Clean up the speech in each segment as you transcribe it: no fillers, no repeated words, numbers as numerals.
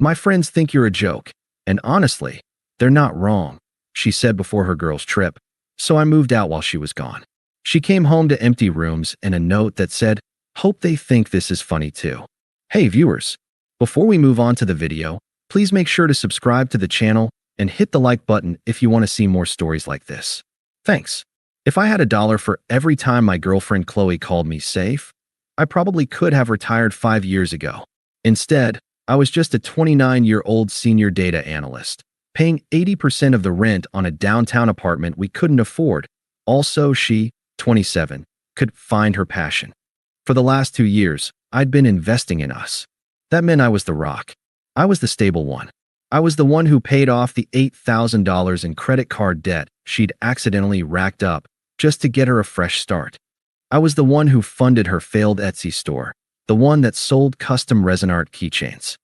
My friends think you're a joke, and honestly, they're not wrong, she said before her girls' trip, so I moved out while she was gone. She came home to empty rooms and a note that said, "Hope they think this is funny too." Hey viewers, before we move on to the video, please make sure to subscribe to the channel and hit the like button if you want to see more stories like this. Thanks. If I had $1 for every time my girlfriend Chloe called me safe, I probably could have retired 5 years ago. Instead, I was just a 29-year-old senior data analyst, paying 80% of the rent on a downtown apartment we couldn't afford. Also, she, 27, could find her passion. For the last 2 years, I'd been investing in us. That meant I was the rock. I was the stable one. I was the one who paid off the $8,000 in credit card debt she'd accidentally racked up just to get her a fresh start. I was the one who funded her failed Etsy store, the one that sold custom resin art keychains.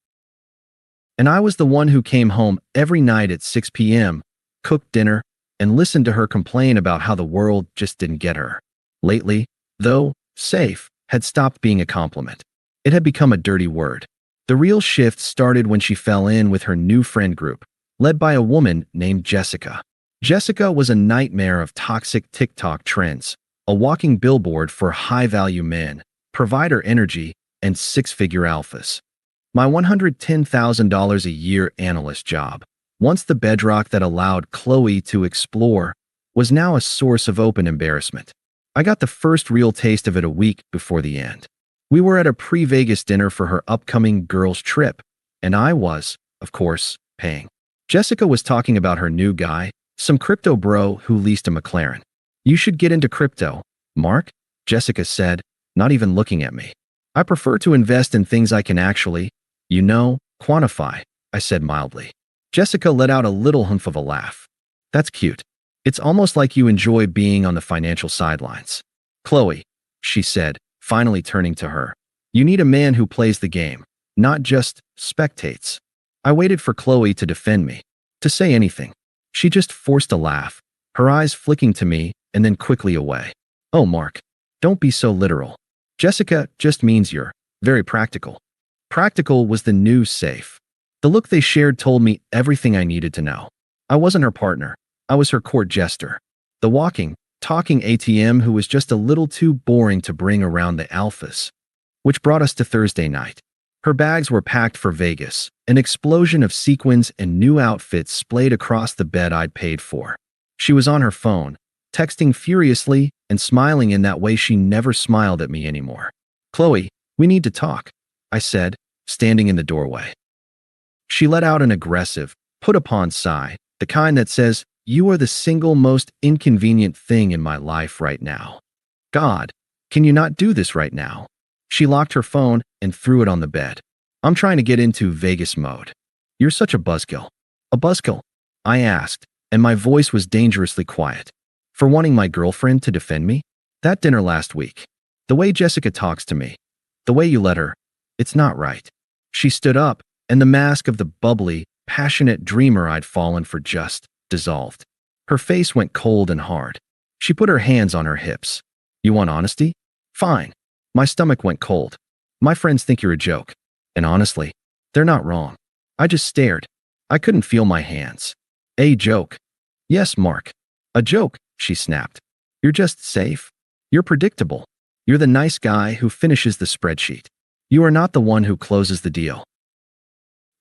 And I was the one who came home every night at 6 p.m., cooked dinner, and listened to her complain about how the world just didn't get her. Lately, though, safe had stopped being a compliment. It had become a dirty word. The real shift started when she fell in with her new friend group, led by a woman named Jessica. Jessica was a nightmare of toxic TikTok trends, a walking billboard for high-value men, provider energy, and six-figure alphas. My $110,000 a year analyst job, once the bedrock that allowed Chloe to explore, was now a source of open embarrassment. I got the first real taste of it a week before the end. We were at a pre-Vegas dinner for her upcoming girls' trip, and I was, of course, paying. Jessica was talking about her new guy, some crypto bro who leased a McLaren. "You should get into crypto, Mark," Jessica said, not even looking at me. "I prefer to invest in things I can actually, quantify," I said mildly. Jessica let out a little humph of a laugh. "That's cute. It's almost like you enjoy being on the financial sidelines." "Chloe," she said, finally turning to her, "you need a man who plays the game, not just spectates." I waited for Chloe to defend me, to say anything. She just forced a laugh, her eyes flicking to me and then quickly away. "Oh, Mark, don't be so literal. Jessica just means you're very practical." Practical was the new safe. The look they shared told me everything I needed to know. I wasn't her partner. I was her court jester. The walking, talking ATM who was just a little too boring to bring around the alphas. Which brought us to Thursday night. Her bags were packed for Vegas, an explosion of sequins and new outfits splayed across the bed I'd paid for. She was on her phone, texting furiously and smiling in that way she never smiled at me anymore. "Chloe, we need to talk," I said, standing in the doorway. She let out an aggressive, put-upon sigh, the kind that says, "You are the single most inconvenient thing in my life right now. God, can you not do this right now?" She locked her phone and threw it on the bed. "I'm trying to get into Vegas mode." "You're such a buzzkill." "A buzzkill?" I asked, and my voice was dangerously quiet. "For wanting my girlfriend to defend me? That dinner last week. The way Jessica talks to me. The way you let her. It's not right." She stood up, and the mask of the bubbly, passionate dreamer I'd fallen for just dissolved. Her face went cold and hard. She put her hands on her hips. "You want honesty? Fine." My stomach went cold. "My friends think you're a joke. And honestly, they're not wrong." I just stared. I couldn't feel my hands. "A joke?" "Yes, Mark. A joke," she snapped. "You're just safe. You're predictable. You're the nice guy who finishes the spreadsheet. You are not the one who closes the deal.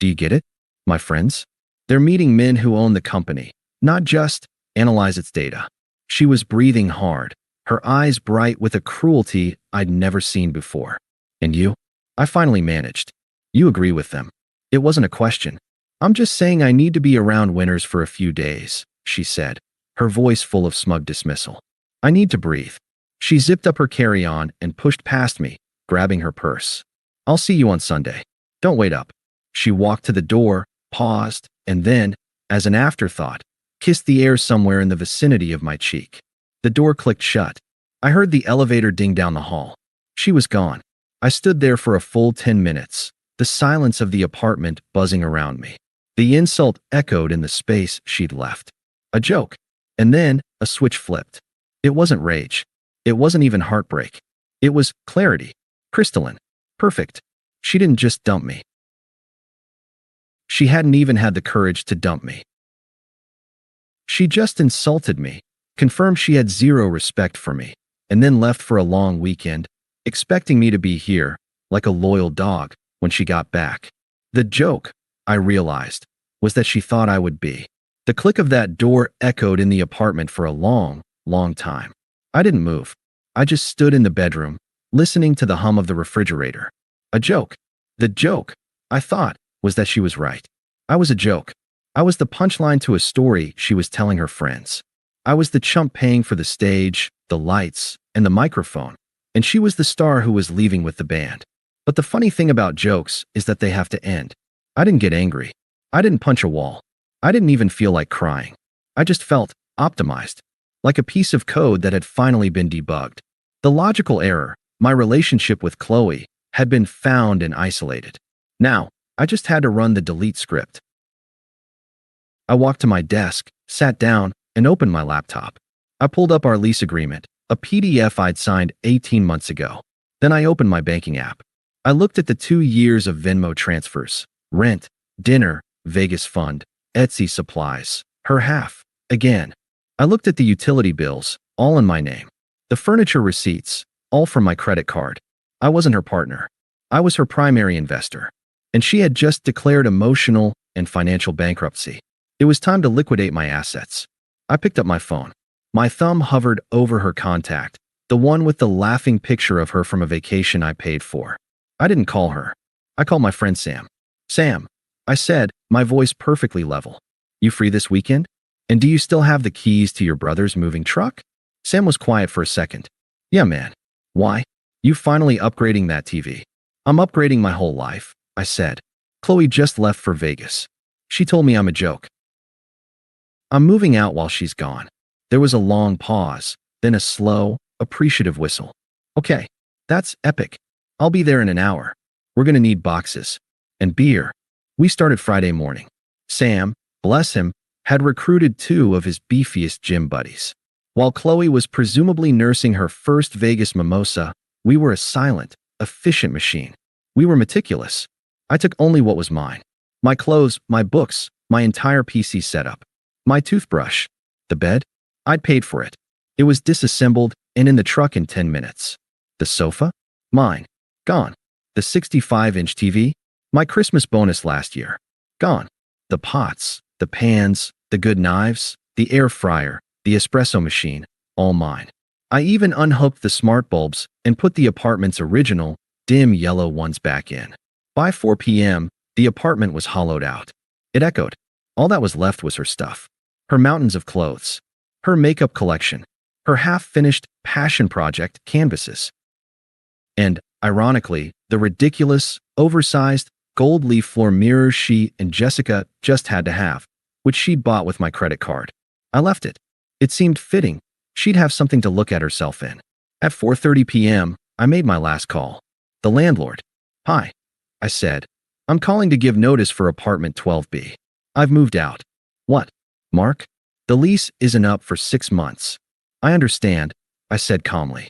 Do you get it, my friends? They're meeting men who own the company, not just analyze its data." She was breathing hard, her eyes bright with a cruelty I'd never seen before. "And you?" I finally managed. "You agree with them." It wasn't a question. "I'm just saying I need to be around winners for a few days," she said, her voice full of smug dismissal. "I need to breathe." She zipped up her carry-on and pushed past me, grabbing her purse. "I'll see you on Sunday. Don't wait up." She walked to the door, paused, and then, as an afterthought, kissed the air somewhere in the vicinity of my cheek. The door clicked shut. I heard the elevator ding down the hall. She was gone. I stood there for a full 10 minutes, the silence of the apartment buzzing around me. The insult echoed in the space she'd left. A joke. And then, a switch flipped. It wasn't rage. It wasn't even heartbreak. It was clarity. Crystalline. Perfect. She didn't just dump me. She hadn't even had the courage to dump me. She just insulted me, confirmed she had zero respect for me, and then left for a long weekend, expecting me to be here, like a loyal dog, when she got back. The joke, I realized, was that she thought I would be. The click of that door echoed in the apartment for a long, long time. I didn't move. I just stood in the bedroom, listening to the hum of the refrigerator. A joke. The joke, I thought, was that she was right. I was a joke. I was the punchline to a story she was telling her friends. I was the chump paying for the stage, the lights, and the microphone, and she was the star who was leaving with the band. But the funny thing about jokes is that they have to end. I didn't get angry. I didn't punch a wall. I didn't even feel like crying. I just felt optimized, like a piece of code that had finally been debugged. The logical error, my relationship with Chloe, had been found and isolated. Now, I just had to run the delete script. I walked to my desk, sat down, and opened my laptop. I pulled up our lease agreement, a PDF I'd signed 18 months ago. Then I opened my banking app. I looked at the 2 years of Venmo transfers, rent, dinner, Vegas fund, Etsy supplies, her half, again. I looked at the utility bills, all in my name. The furniture receipts, all from my credit card. I wasn't her partner. I was her primary investor. And she had just declared emotional and financial bankruptcy. It was time to liquidate my assets. I picked up my phone. My thumb hovered over her contact, the one with the laughing picture of her from a vacation I paid for. I didn't call her. I called my friend Sam. Sam, I said, my voice perfectly level. You free this weekend? And do you still have the keys to your brother's moving truck? Sam was quiet for a second. Yeah, man. Why? You finally upgrading that TV. I'm upgrading my whole life, I said. Chloe just left for Vegas. She told me I'm a joke. I'm moving out while she's gone. There was a long pause, then a slow, appreciative whistle. Okay, that's epic. I'll be there in an hour. We're gonna need boxes. And beer. We started Friday morning. Sam, bless him, had recruited 2 of his beefiest gym buddies. While Chloe was presumably nursing her first Vegas mimosa, we were a silent, efficient machine. We were meticulous. I took only what was mine. My clothes, my books, my entire PC setup. My toothbrush. The bed? I'd paid for it. It was disassembled and in the truck in 10 minutes. The sofa? Mine. Gone. The 65-inch TV? My Christmas bonus last year. Gone. The pots, the pans, the good knives, the air fryer, the espresso machine, all mine. I even unhooked the smart bulbs and put the apartment's original, dim yellow ones back in. By 4 p.m., the apartment was hollowed out. It echoed. All that was left was her stuff. Her mountains of clothes. Her makeup collection. Her half-finished passion project canvases. And, ironically, the ridiculous, oversized, gold leaf floor mirrors she and Jessica just had to have, which she'd bought with my credit card. I left it. It seemed fitting. She'd have something to look at herself in. At 4:30 p.m., I made my last call. The landlord. Hi, I said. I'm calling to give notice for apartment 12B. I've moved out. What? Mark? The lease isn't up for 6 months. I understand, I said calmly.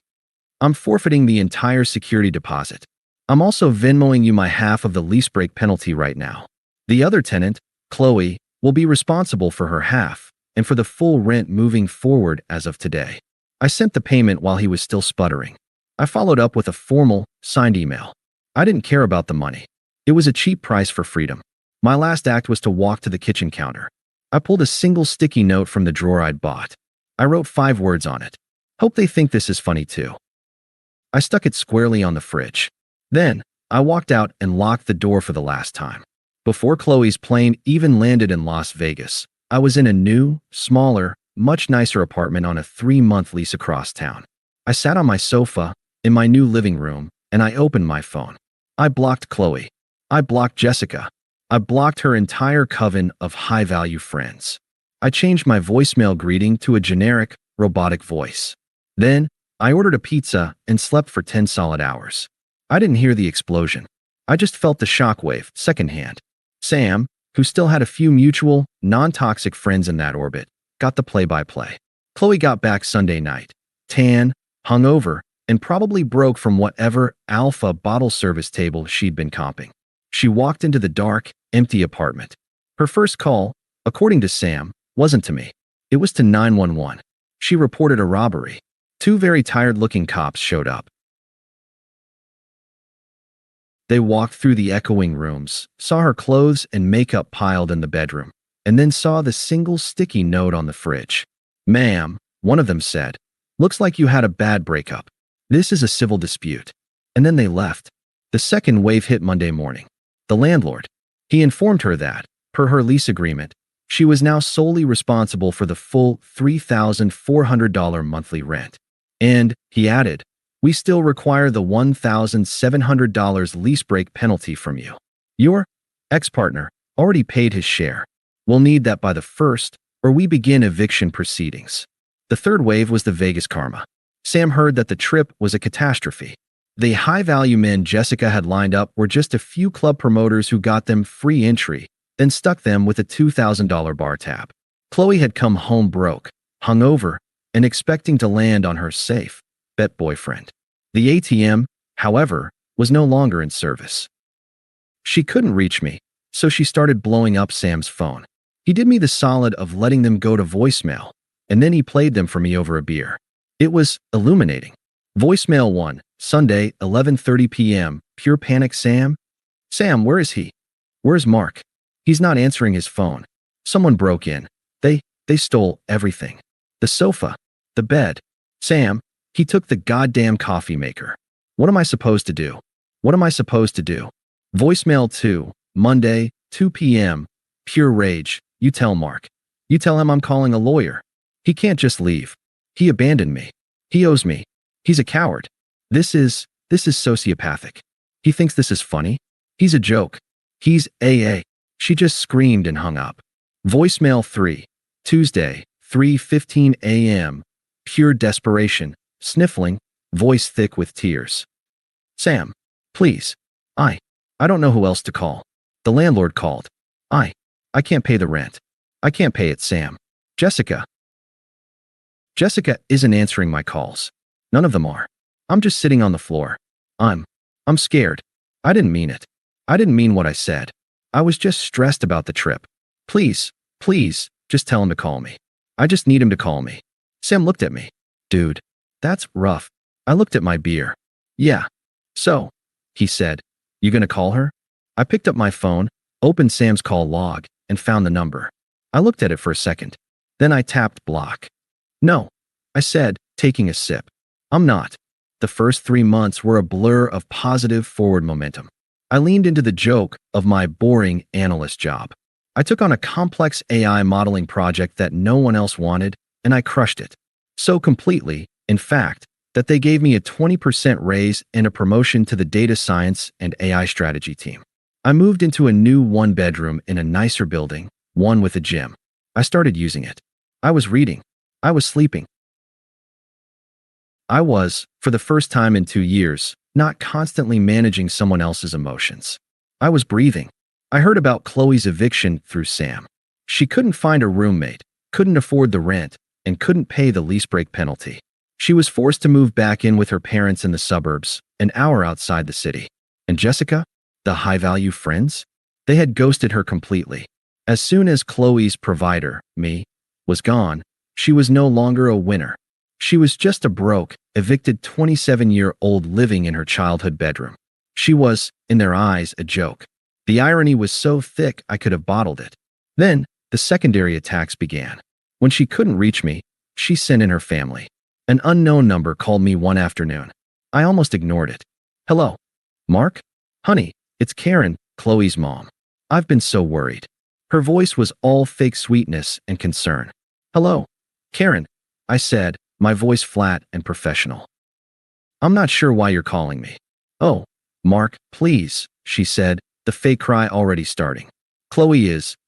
I'm forfeiting the entire security deposit. I'm also Venmoing you my half of the lease break penalty right now. The other tenant, Chloe, will be responsible for her half and for the full rent moving forward as of today. I sent the payment while he was still sputtering. I followed up with a formal, signed email. I didn't care about the money. It was a cheap price for freedom. My last act was to walk to the kitchen counter. I pulled a single sticky note from the drawer I'd bought. I wrote 5 words on it. Hope they think this is funny too. I stuck it squarely on the fridge. Then, I walked out and locked the door for the last time. Before Chloe's plane even landed in Las Vegas, I was in a new, smaller, much nicer apartment on a 3-month lease across town. I sat on my sofa in my new living room and I opened my phone. I blocked Chloe. I blocked Jessica. I blocked her entire coven of high-value friends. I changed my voicemail greeting to a generic, robotic voice. Then, I ordered a pizza and slept for 10 solid hours. I didn't hear the explosion. I just felt the shockwave, secondhand. Sam, who still had a few mutual, non-toxic friends in that orbit, got the play-by-play. Chloe got back Sunday night, tan, hungover, and probably broke from whatever alpha bottle service table she'd been comping. She walked into the dark, empty apartment. Her first call, according to Sam, wasn't to me. It was to 911. She reported a robbery. Two very tired-looking cops showed up. They walked through the echoing rooms, saw her clothes and makeup piled in the bedroom, and then saw the single sticky note on the fridge. "Ma'am," one of them said, "looks like you had a bad breakup. This is a civil dispute." And then they left. The second wave hit Monday morning. The landlord. He informed her that, per her lease agreement, she was now solely responsible for the full $3,400 monthly rent. And, he added, "We still require the $1,700 lease break penalty from you. Your ex-partner already paid his share. We'll need that by the 1st, or we begin eviction proceedings." The third wave was the Vegas karma. Sam heard that the trip was a catastrophe. The high-value men Jessica had lined up were just a few club promoters who got them free entry, then stuck them with a $2,000 bar tab. Chloe had come home broke, hungover, and expecting to land on her safe bet boyfriend. The ATM, however, was no longer in service. She couldn't reach me, so she started blowing up Sam's phone. He did me the solid of letting them go to voicemail, and then he played them for me over a beer. It was illuminating. Voicemail 1, Sunday, 11:30 p.m., Pure panic. Sam? Sam, where is he? Where's Mark? He's not answering his phone. Someone broke in. They stole everything. The sofa. The bed. Sam, he took the goddamn coffee maker. What am I supposed to do? What am I supposed to do? Voicemail 2, Monday, 2 p.m., Pure rage. You tell Mark. You tell him I'm calling a lawyer. He can't just leave. He abandoned me. He owes me. He's a coward. This is sociopathic. He thinks this is funny. He's a joke. He's AA. She just screamed and hung up. Voicemail 3, Tuesday, 3:15 a.m., Pure desperation, sniffling, voice thick with tears. Sam, please. I don't know who else to call. The landlord called. I can't pay the rent. I can't pay it, Sam. Jessica. Jessica isn't answering my calls. None of them are. I'm just sitting on the floor. I'm scared. I didn't mean it. I didn't mean what I said. I was just stressed about the trip. Please, just tell him to call me. I just need him to call me. Sam looked at me. Dude, that's rough. I looked at my beer. Yeah. So, he said, you gonna call her? I picked up my phone, opened Sam's call log, and found the number. I looked at it for a second. Then I tapped block. No, I said, taking a sip. I'm not. The first 3 months were a blur of positive forward momentum. I leaned into the joke of my boring analyst job. I took on a complex AI modeling project that no one else wanted, and I crushed it. So completely, in fact, that they gave me a 20% raise and a promotion to the data science and AI strategy team. I moved into a new one-bedroom in a nicer building, one with a gym. I started using it. I was reading. I was sleeping. I was, for the first time in 2 years, not constantly managing someone else's emotions. I was breathing. I heard about Chloe's eviction through Sam. She couldn't find a roommate, couldn't afford the rent, and couldn't pay the lease break penalty. She was forced to move back in with her parents in the suburbs, an hour outside the city. And Jessica? The high-value friends? They had ghosted her completely. As soon as Chloe's provider, me, was gone, she was no longer a winner. She was just a broke, evicted 27-year-old living in her childhood bedroom. She was, in their eyes, a joke. The irony was so thick I could have bottled it. Then, the secondary attacks began. When she couldn't reach me, she sent in her family. An unknown number called me one afternoon. I almost ignored it. Hello. Mark? Honey, it's Karen, Chloe's mom. I've been so worried. Her voice was all fake sweetness and concern. Hello. Karen, I said, my voice flat and professional. I'm not sure why you're calling me. Oh, Mark, please, she said, the fake cry already starting.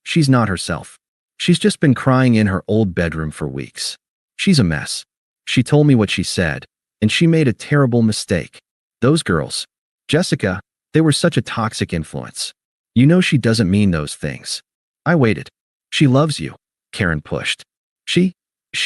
She's not herself. She's just been crying in her old bedroom for weeks. She's a mess. She told me what she said, and she made a terrible mistake. Those girls, Jessica, they were such a toxic influence. You know she doesn't mean those things. I waited. She loves you, Karen pushed. She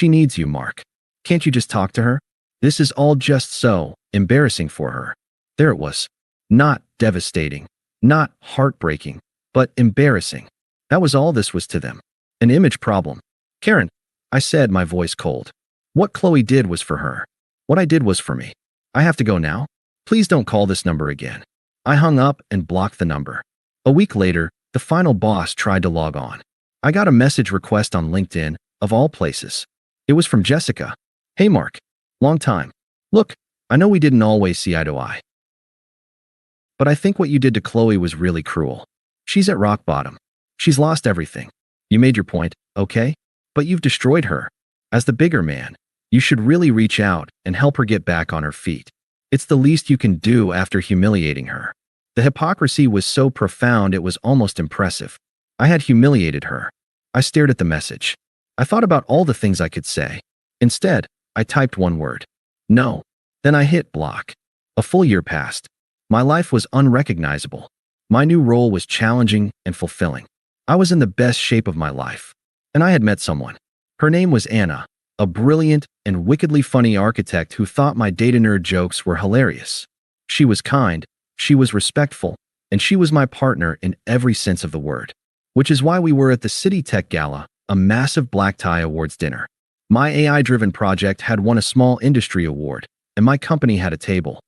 needs you, Mark. Can't you just talk to her? This is all just so embarrassing for her. There it was. Not devastating, not heartbreaking, but embarrassing. That was all this was to them. An image problem. Karen, I said, my voice cold. What Chloe did was for her. What I did was for me. I have to go now. Please don't call this number again. I hung up and blocked the number. A week later, the final boss tried to log on. I got a message request on LinkedIn, of all places. It was from Jessica. Hey Mark. Long time. Look, I know we didn't always see eye to eye. But I think what you did to Chloe was really cruel. She's at rock bottom. She's lost everything. You made your point, okay? But you've destroyed her. As the bigger man, you should really reach out and help her get back on her feet. It's the least you can do after humiliating her. The hypocrisy was so profound it was almost impressive. I had humiliated her. I stared at the message. I thought about all the things I could say. Instead, I typed one word. No. Then I hit block. A full year passed. My life was unrecognizable. My new role was challenging and fulfilling. I was in the best shape of my life. And I had met someone. Her name was Anna, a brilliant and wickedly funny architect who thought my data nerd jokes were hilarious. She was kind, she was respectful, and she was my partner in every sense of the word. Which is why we were at the City Tech Gala, a massive black tie awards dinner. My AI-driven project had won a small industry award, and my company had a table.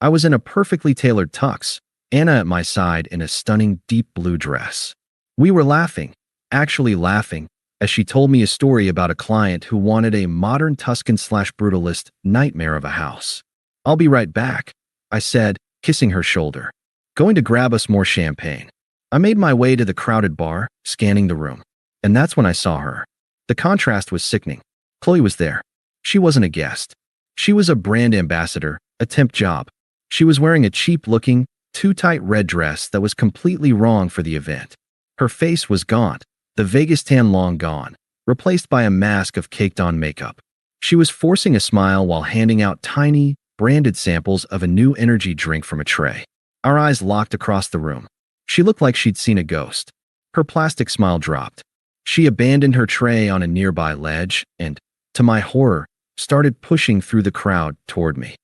I was in a perfectly tailored tux, Anna at my side in a stunning deep blue dress. We were laughing, actually laughing, as she told me a story about a client who wanted a modern Tuscan/brutalist nightmare of a house. I'll be right back, I said, kissing her shoulder. Going to grab us more champagne. I made my way to the crowded bar, scanning the room. And that's when I saw her. The contrast was sickening. Chloe was there. She wasn't a guest. She was a brand ambassador, a temp job. She was wearing a cheap-looking, too-tight red dress that was completely wrong for the event. Her face was gaunt, the Vegas tan long gone, replaced by a mask of caked-on makeup. She was forcing a smile while handing out tiny, branded samples of a new energy drink from a tray. Our eyes locked across the room. She looked like she'd seen a ghost. Her plastic smile dropped. She abandoned her tray on a nearby ledge and, to my horror, started pushing through the crowd toward me.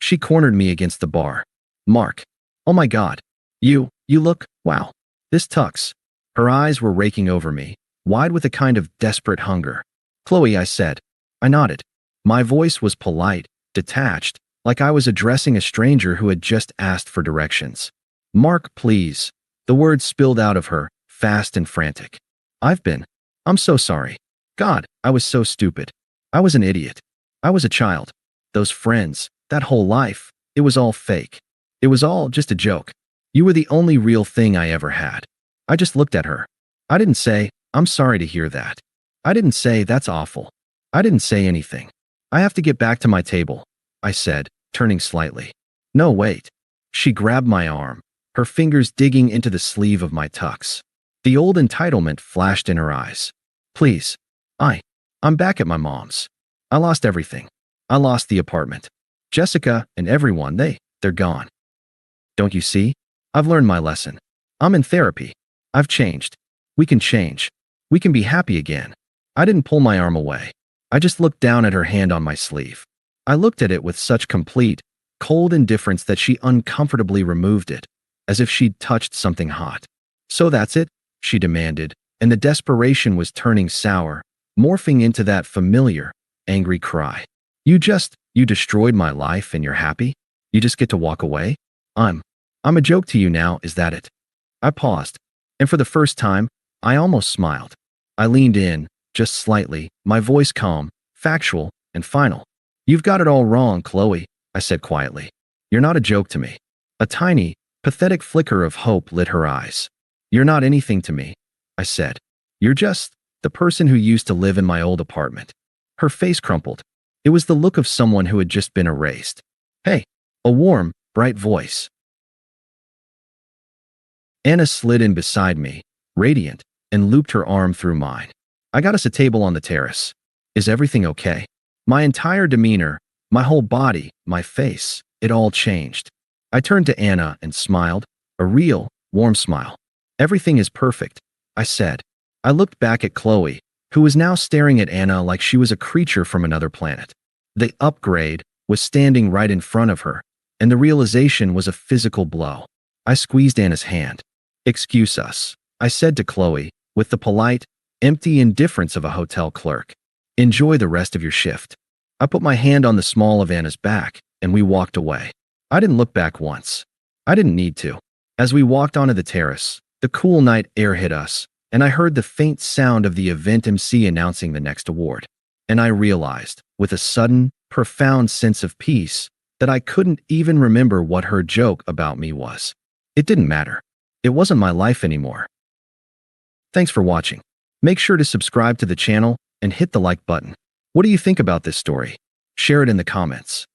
She cornered me against the bar. Mark. Oh my God. You look, wow. This tux. Her eyes were raking over me, wide with a kind of desperate hunger. Chloe, I said. I nodded. My voice was polite, detached, like I was addressing a stranger who had just asked for directions. Mark, please. The words spilled out of her, fast and frantic. I'm so sorry. God, I was so stupid. I was an idiot. I was a child. Those friends, that whole life, it was all fake. It was all just a joke. You were the only real thing I ever had. I just looked at her. I didn't say, I'm sorry to hear that. I didn't say, that's awful. I didn't say anything. I have to get back to my table, I said, turning slightly. No, wait. She grabbed my arm, her fingers digging into the sleeve of my tux. The old entitlement flashed in her eyes. Please. I'm back at my mom's. I lost everything. I lost the apartment. Jessica and everyone, they're gone. Don't you see? I've learned my lesson. I'm in therapy. I've changed. We can change. We can be happy again. I didn't pull my arm away. I just looked down at her hand on my sleeve. I looked at it with such complete, cold indifference that she uncomfortably removed it, as if she'd touched something hot. So that's it? She demanded, and the desperation was turning sour, morphing into that familiar, angry cry. You destroyed my life and you're happy? You just get to walk away? I'm a joke to you now, is that it? I paused, and for the first time, I almost smiled. I leaned in, just slightly, my voice calm, factual, and final. You've got it all wrong, Chloe, I said quietly. You're not a joke to me. A tiny, pathetic flicker of hope lit her eyes. You're not anything to me, I said. You're just the person who used to live in my old apartment. Her face crumpled. It was the look of someone who had just been erased. Hey, a warm, bright voice. Anna slid in beside me, radiant, and looped her arm through mine. I got us a table on the terrace. Is everything okay? My entire demeanor, my whole body, my face, it all changed. I turned to Anna and smiled, a real, warm smile. Everything is perfect, I said. I looked back at Chloe, who was now staring at Anna like she was a creature from another planet. The upgrade was standing right in front of her, and the realization was a physical blow. I squeezed Anna's hand. Excuse us, I said to Chloe, with the polite, empty indifference of a hotel clerk. Enjoy the rest of your shift. I put my hand on the small of Anna's back, and we walked away. I didn't look back once. I didn't need to. As we walked onto the terrace, the cool night air hit us, and I heard the faint sound of the event MC announcing the next award. And I realized, with a sudden, profound sense of peace, that I couldn't even remember what her joke about me was. It didn't matter. It wasn't my life anymore. Thanks for watching. Make sure to subscribe to the channel and hit the like button. What do you think about this story? Share it in the comments.